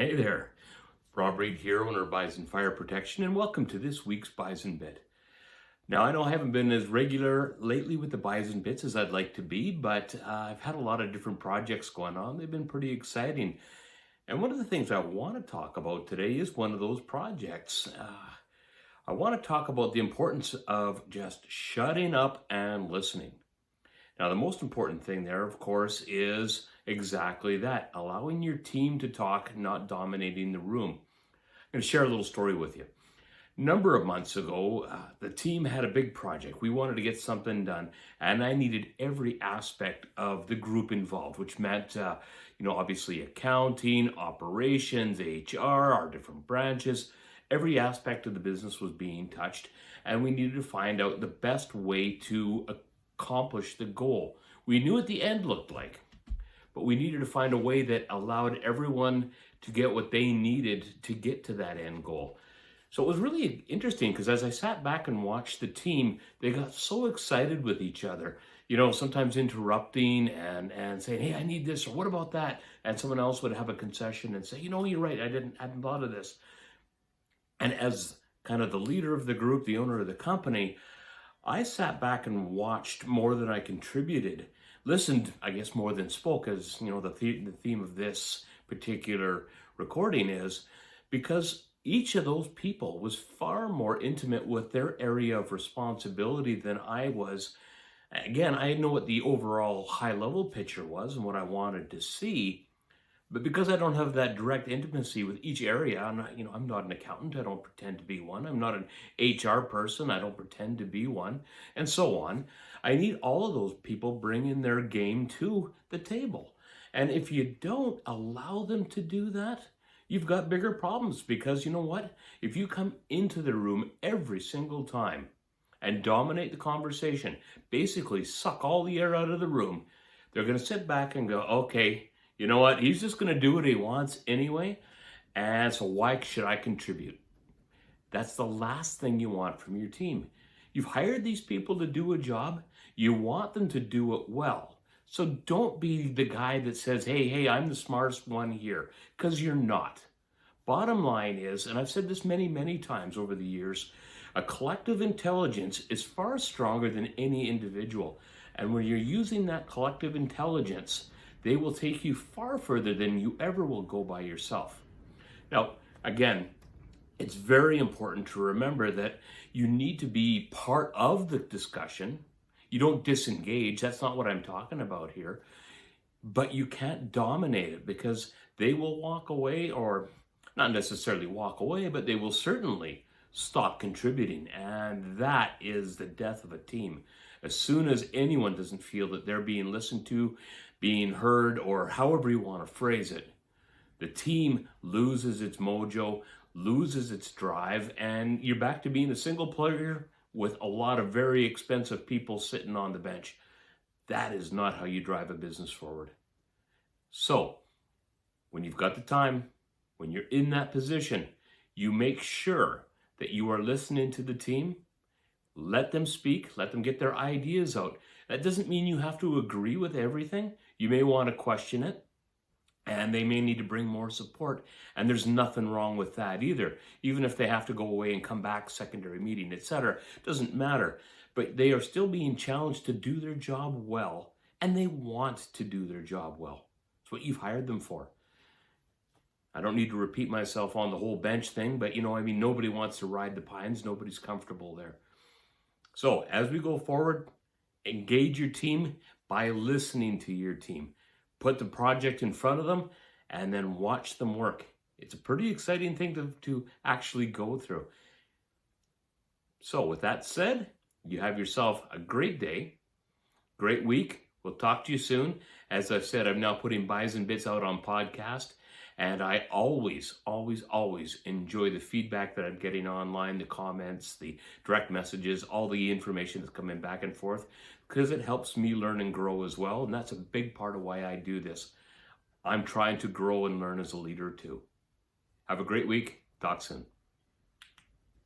Hey there, Rob Reed here, owner of Bison Fire Protection, and welcome to this week's Bison Bit. Now, I know I haven't been as regular lately with the Bison Bits as I'd like to be, but I've had a lot of different projects going on. They've been pretty exciting. And one of the things I want to talk about today is one of those projects. I want to talk about the importance of just shutting up and listening. Now, the most important thing there, of course, is exactly that, allowing your team to talk, not dominating the room. I'm going to share a little story with you. A number of months ago, the team had a big project. We wanted to get something done, and I needed every aspect of the group involved, which meant, obviously accounting, operations, HR, our different branches. Every aspect of the business was being touched, and we needed to find out the best way to accomplish the goal. We knew what the end looked like, but we needed to find a way that allowed everyone to get what they needed to get to that end goal. So it was really interesting because as I sat back and watched the team, they got so excited with each other, sometimes interrupting and saying, hey, I need this, or what about that? And someone else would have a concession and say, you're right, I hadn't thought of this. And as kind of the leader of the group, the owner of the company, I sat back and watched more than I contributed, listened, I guess, more than spoke, as the theme of this particular recording is, because each of those people was far more intimate with their area of responsibility than I was. Again, I know what the overall high-level picture was and what I wanted to see, but because I don't have that direct intimacy with each area, I'm not an accountant, I don't pretend to be one. I'm not an HR person, I don't pretend to be one, and so on. I need all of those people bringing their game to the table. And if you don't allow them to do that, you've got bigger problems, because you know what? If you come into the room every single time and dominate the conversation, basically suck all the air out of the room, they're going to sit back and go, okay, you know what? He's just going to do what he wants anyway, and so why should I contribute? That's the last thing you want from your team. You've hired these people to do a job. You want them to do it well. So don't be the guy that says, hey, I'm the smartest one here, because you're not. Bottom line is, and I've said this many, many times over the years, a collective intelligence is far stronger than any individual. And when you're using that collective intelligence, they will take you far further than you ever will go by yourself. Now, again, it's very important to remember that you need to be part of the discussion. You don't disengage. That's not what I'm talking about here. But you can't dominate it, because they will walk away, or not necessarily walk away, but they will certainly stop contributing. And that is the death of a team. As soon as anyone doesn't feel that they're being listened to, being heard, or however you want to phrase it, the team loses its mojo, loses its drive, and you're back to being a single player with a lot of very expensive people sitting on the bench. That is not how you drive a business forward. So, when you've got the time, when you're in that position, you make sure that you are listening to the team. Let them speak, let them get their ideas out. That doesn't mean you have to agree with everything. You may want to question it, and they may need to bring more support. And there's nothing wrong with that either. Even if they have to go away and come back, secondary meeting, etc., doesn't matter. But they are still being challenged to do their job well, and they want to do their job well. It's what you've hired them for. I don't need to repeat myself on the whole bench thing, but nobody wants to ride the pines. Nobody's comfortable there. So as we go forward, engage your team by listening to your team. Put the project in front of them and then watch them work. It's a pretty exciting thing to actually go through. So with that said, you have yourself a great day, great week. We'll talk to you soon. As I've said, I'm now putting Bison Bits out on podcast. And I always, always, always enjoy the feedback that I'm getting online, the comments, the direct messages, all the information that's coming back and forth, because it helps me learn and grow as well. And that's a big part of why I do this. I'm trying to grow and learn as a leader too. Have a great week. Talk soon.